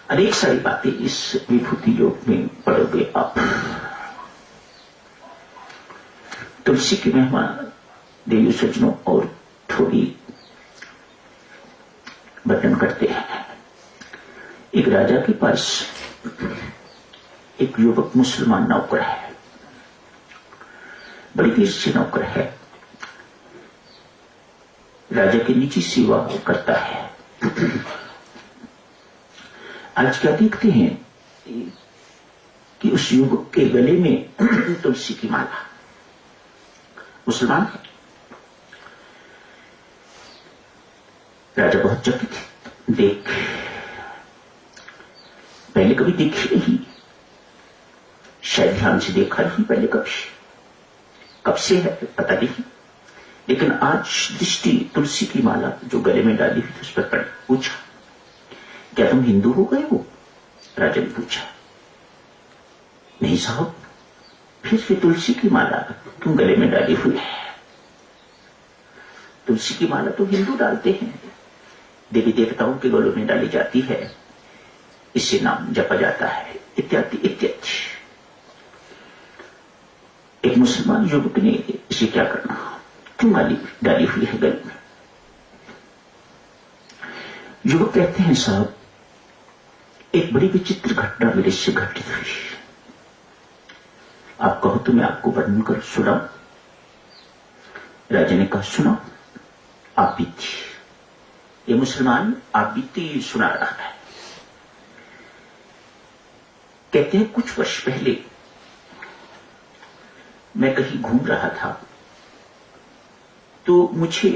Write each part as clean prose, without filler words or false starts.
अनेक सारी बातें इस विभूति योग में पढ़ोगे आप। तुलसी की महिमा देवी सज्जनों और थोड़ी वर्णन करते हैं। एक राजा के पास एक युवक मुसलमान नौकर है, बड़ी देर से नौकर है, राजा की निजी सेवा करता है। आज क्या देखते हैं कि उस युवक के गले में तुलसी की माला, मुसलमान है। राजा बहुत चकित देख, पहले कभी देखी नहीं, शायद ध्यान से देखा नहीं पहले कभी, कब से है पता नहीं, लेकिन आज दृष्टि तुलसी की माला जो गले में डाली हुई उस पर पड़ी। पूछा, क्या तुम हिंदू हो गए हो? राजा ने पूछा। नहीं साहब, फिर ये तुलसी की माला क्यों गले में डाली हुई है? तुलसी की माला तो हिंदू डालते हैं, देवी देवताओं के गलों में डाली जाती है, इससे नाम जपा जाता है, इत्यादि इत्यादि। एक मुसलमान युवक ने इसे क्या करना, क्यों माली डाली हुई है गले में? युवक कहते हैं, साहब एक बड़ी विचित्र घटना मेरे से घटित हुई, आप कहो तो मैं आपको वर्णन कर सुनाऊं? राजा ने कहा, सुनाओ। आप बीती, ये मुसलमान आप बीती सुना रहा है। कहते हैं, कुछ वर्ष पहले मैं कहीं घूम रहा था तो मुझे,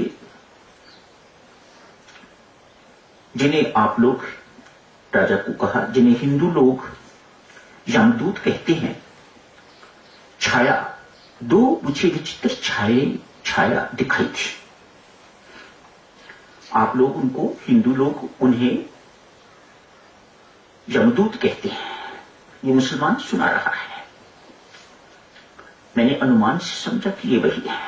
जिन्हें आप लोग, राजा को कहा, जिन्हें हिंदू लोग यमदूत कहते हैं, छाया, दो मुझे विचित्र छाया दिखाई थी। आप लोग उनको, हिंदू लोग उन्हें यमदूत कहते हैं। ये मुसलमान सुना रहा है। मैंने अनुमान से समझा कि ये वही है।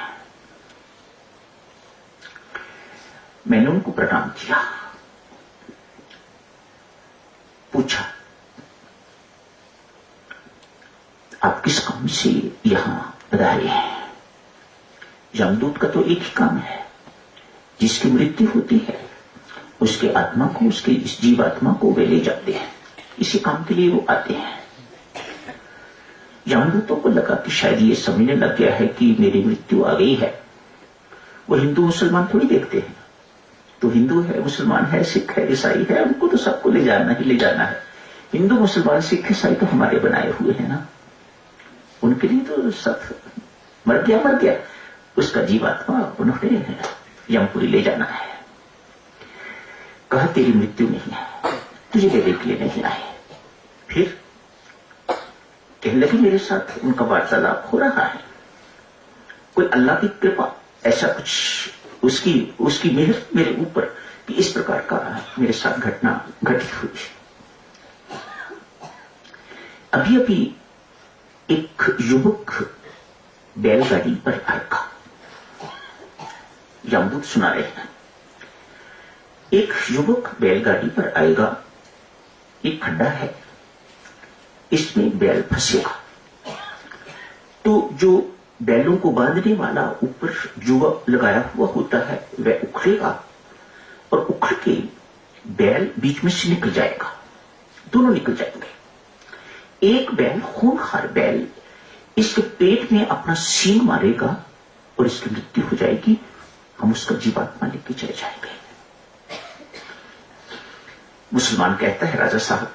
मैंने उनको प्रणाम किया, पूछा, आप किस काम से यहां पधारे हैं? यमदूत का तो एक ही काम है, जिसकी मृत्यु होती है उसके आत्मा को, उसके इस जीवात्मा को वे ले जाते हैं, इसी काम के लिए वो आते हैं। यमदूतों को लगा कि शायद ये समझने लग गया है कि मेरी मृत्यु आ गई है। वो हिंदू मुसलमान थोड़ी देखते हैं, तो हिंदू है, मुसलमान है, सिख है, ईसाई है, उनको तो सबको ले जाना ही ले जाना है। हिंदू मुसलमान सिख ईसाई तो हमारे बनाए हुए हैं ना, उनके लिए तो सब मर गया, उसका जीवात्मा उन्होंने यमपुरी ले जाना है। कहा, तेरी मृत्यु नहीं है, तुझे लेने के लिए नहीं आए। फिर कहने लगे, मेरे साथ उनका वार्तालाप हो रहा है, कोई अल्लाह की कृपा, ऐसा कुछ उसकी मेहर मेरे ऊपर कि इस प्रकार का मेरे साथ घटना घटित हुई। अभी अभी एक युवक बैलगाड़ी पर आएगा, यमदूत सुना रहे हैं, एक युवक बैलगाड़ी पर आएगा, एक खड्डा है, इसमें बैल फंसेगा, तो जो बैलों को बांधने वाला ऊपर जुआ लगाया हुआ होता है वह उखड़ेगा, और उखड़ के बैल बीच में से निकल जाएगा, दोनों निकल जाएंगे। एक बैल, खूंखार बैल, इसके पेट में अपना सींग मारेगा और इसकी मृत्यु हो जाएगी, हम उसका जीवात्मा लेके चले जाएंगे। मुसलमान कहता है, राजा साहब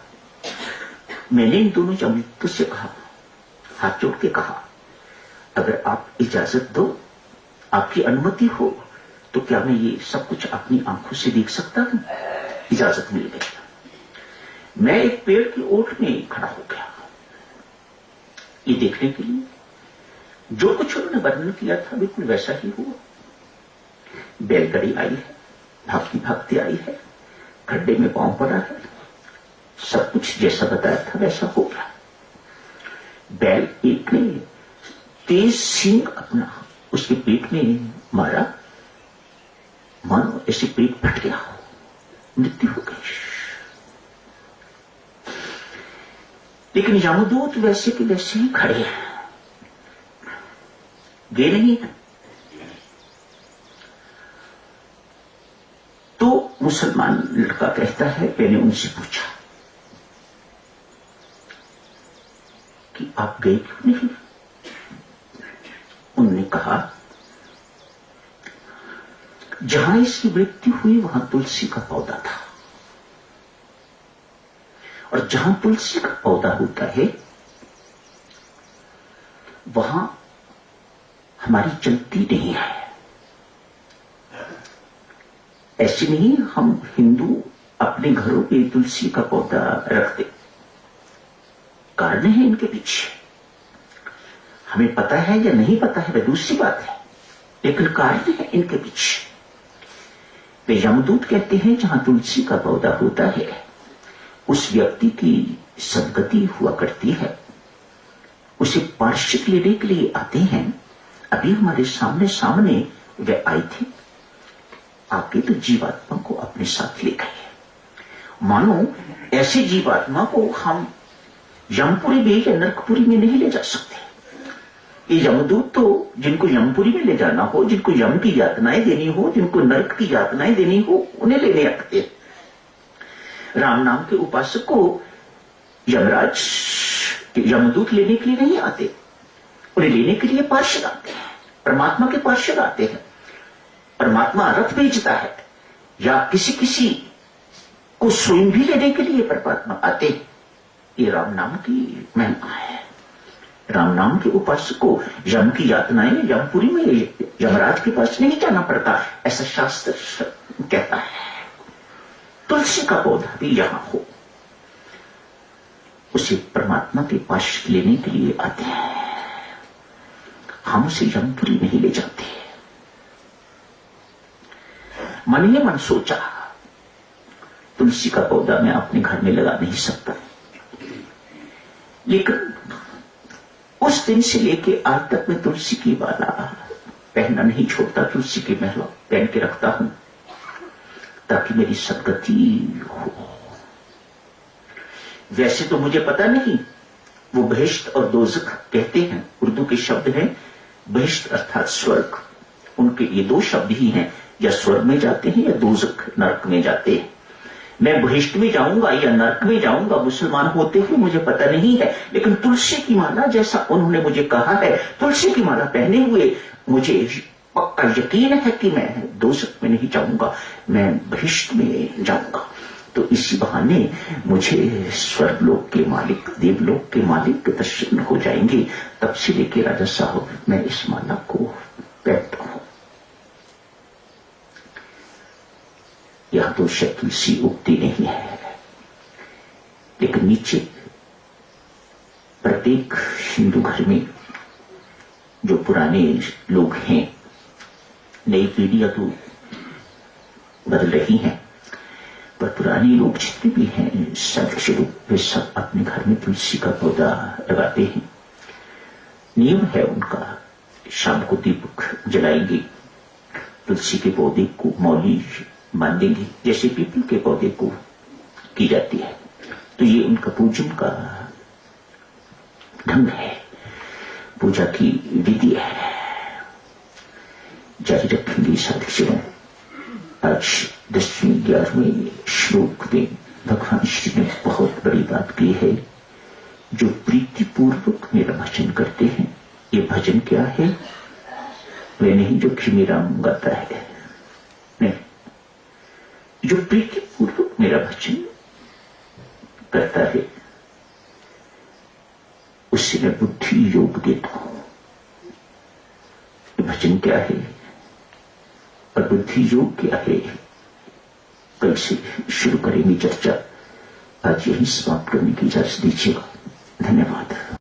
मैंने इन दोनों यमदूतों से कहा, हाथ जोड़ के कहा, अगर आप इजाजत दो, आपकी अनुमति हो, तो क्या मैं ये सब कुछ अपनी आंखों से देख सकता हूं? इजाजत मिल गई। मैं एक पेड़ की ओट में खड़ा हो गया ये देखने के लिए। जो कुछ उन्होंने वर्णन किया था बिल्कुल वैसा ही हुआ। बैलगाड़ी आई है, भागती भागती आई है, खड्डे में पांव पड़ा है, सब कुछ जैसा बताया था वैसा हो गया। बैल एक ने तेज सींग अपना उसके पेट में मारा, मानो ऐसे पेट फट गया हो, मृत्यु हो गई। लेकिन यमदूत वैसे के वैसे ही खड़े हैं, गे नहीं है। तो मुसलमान लड़का कहता है, मैंने उनसे पूछा कि आप गए क्यों नहीं? उन्होंने कहा, जहां इसकी मृत्यु हुई वहां तुलसी का पौधा था, और जहां तुलसी का पौधा होता है वहां हमारी चलती नहीं है। ऐसे नहीं हम हिंदू अपने घरों पे तुलसी का पौधा रखते, कारण है इनके पीछे। हमें पता है या नहीं पता है वह दूसरी बात है, लेकिन कारण है इनके पीछे। वे यमदूत कहते हैं जहां तुलसी का पौधा होता है उस व्यक्ति की सदगति हुआ करती है, उसे पार्षद लेने के लिए आते हैं। अभी हमारे सामने वे आए थे, आके तो जीवात्मा को अपने साथ ले गए। मानो ऐसे जीवात्मा को हम यमपुरी में या नरकपुरी में नहीं ले जा सकते। ये यमदूत तो जिनको यमपुरी में ले जाना हो, जिनको यम की यातनाएं देनी हो, जिनको नरक की यातनाएं देनी हो, उन्हें लेने आते। राम नाम के उपासक को यमराज यमदूत लेने के लिए नहीं आते, उन्हें लेने के लिए पार्षद आते हैं, परमात्मा के पार्षद आते हैं। परमात्मा रथ भेजता है या किसी को स्वयं भी लेने के लिए परमात्मा आते। ये राम नाम की महिमा है। राम नाम के उपासक को यम की यातनाएं यमपुरी में यमराज के पास नहीं जाना पड़ता, ऐसा शास्त्र कहता है। तुलसी का पौधा भी यहां हो, उसे परमात्मा के पास लेने के लिए आते हैं, हम उसे यमपुरी नहीं ले जाते। मन ही मन सोचा, तुलसी का पौधा मैं अपने घर में लगा नहीं सकता, लेकिन उस दिन से लेके आज तक मैं तुलसी की माला पहनना नहीं छोड़ता, तुलसी की माला पहन के रखता हूं ताकि मेरी सदगति हो। वैसे तो मुझे पता नहीं वो बहिश्त और दोज़ख कहते हैं, उर्दू के शब्द हैं। बहिश्त अर्थात स्वर्ग, उनके ये दो शब्द ही हैं, या स्वर्ग में जाते हैं या दोज़ख नरक में जाते हैं। मैं बहिश्त में जाऊंगा या नरक में जाऊंगा मुसलमान होते हुए मुझे पता नहीं है, लेकिन तुलसी की माला जैसा उन्होंने मुझे कहा है, तुलसी की माला पहने हुए मुझे पक्का यकीन है कि मैं दोज़ख में नहीं जाऊंगा, मैं बहिश्त में जाऊंगा। तो इसी बहाने मुझे स्वर्गलोक के मालिक, देवलोक के मालिक के दर्शन हो जाएंगे। तब से लेके राजा साहब मैं इस माला को पहनता हूं। यह तो तुलसी उगती नहीं है, लेकिन नीचे प्रत्येक हिंदू घर में जो पुराने लोग हैं, नई पीढ़ियां तो बदल रही हैं, पर पुराने लोग जितने भी हैं सदस्य लोग, वे सब अपने घर में तुलसी का पौधा लगाते हैं। नियम है उनका, शाम को दीपक जलाएंगे, तुलसी के पौधे को मौली बांधेंगे जैसे पीपल के पौधे को की जाती है। तो ये उनका पूजन का ढंग है, पूजा की विधि है। जारी रखेंगे साथियों। आज 10वें 11वें श्लोक में भगवान श्री ने बहुत बड़ी बात की है। जो प्रीतिपूर्वक मेरा भजन करते हैं, ये भजन क्या है? वे नहीं जो खिमी राम गाता है, नहीं, जो प्रीतिपूर्वक मेरा भजन करता है उससे मैं बुद्धि योग देता हूं। ये भजन क्या है और बुद्धि योग क्या है, कल से शुरू करेंगे चर्चा। आज यही समाप्त करने की इजाजत दीजिएगा। धन्यवाद।